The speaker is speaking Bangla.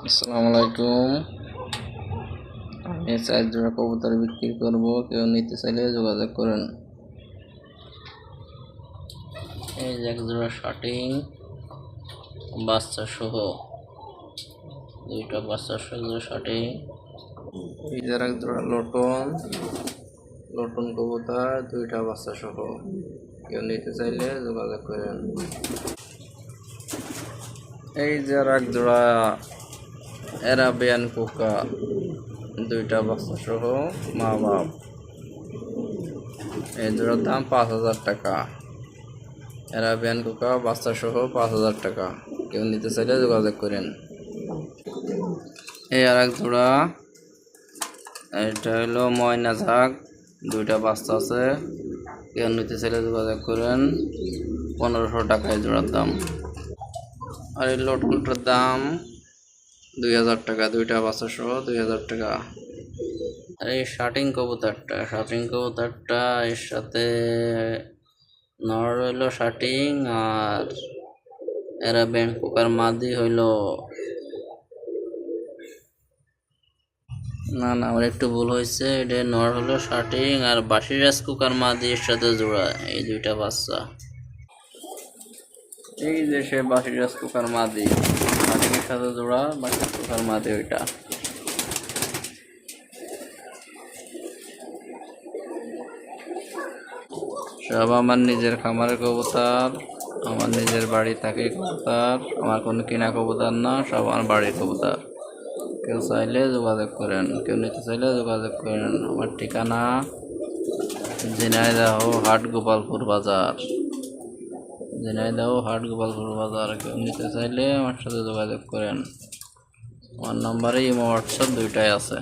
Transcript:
আসসালামু আলাইকুম। আমি 4 জোড়া কবুতর বিক্রি করব, কেউ নিতে চাইলে যোগাযোগ করেন। এই যে এক জোড়া শাটিং বাচ্চা সহ, দুইটা বাচ্চা সহ শাটিং। এই যে এক জোড়া লটন কবুতর, দুইটা বাচ্চা সহ, কেউ নিতে চাইলে যোগাযোগ করেন। এই যে এক জোড়া অ্যারাবিয়ান কোকা, দুইটা বাচ্চা সহ, মা বাপ। এই জোড়ার দাম 5,000 টাকা। অ্যারাবিয়ান কোকা বাচ্চা সহ 5,000 টাকা, কেউ নিতে চাইলে যোগাযোগ করেন। এই আর এক জোড়া, এটা হলো ময়না ঝাঁক, দুইটা বাচ্চা আছে, কেউ নিতে চাইলে যোগাযোগ করেন। 1500 টাকা এই জোড়ার দাম। আর এই লটনটার দাম 2000 টাকা, দুইটা বাচ্চা সহ 2000 টাকা। আর এই শাটিং কবুতরটা এর সাথে নর হইল শাটিং, আর অ্যারাবিয়ান কোকার মাদি হইল, না আমার একটু ভুল হয়েছে, এটা নর হলো শাটিং আর বাসিরাজ কোকার মাদি এর সাথে জোড়া, এই দুইটা বাচ্চা। এই যে সে বাসিরাজ কোকার মাদি, শাটিংয়ের সাথে জোড়া, বাসিরাজ কোকার মাদি ওইটা। সব আমার নিজের খামারের কবুতর, আমার নিজের বাড়ি থাকে কবুতর, আমার কোনো কিনা কবুতর না, সব আমার বাড়ির কবুতর। কেউ চাইলে যোগাযোগ করেন, কেউ নিতে চাইলে যোগাযোগ করেন। আমার ঠিকানা ঝিনাইদহ হাট গোপালপুর বাজার, কেউ নিতে চাইলে আমার সাথে যোগাযোগ করেন। আমার নাম্বারে ইমো হোয়াটসঅ্যাপ দুইটাই আছে।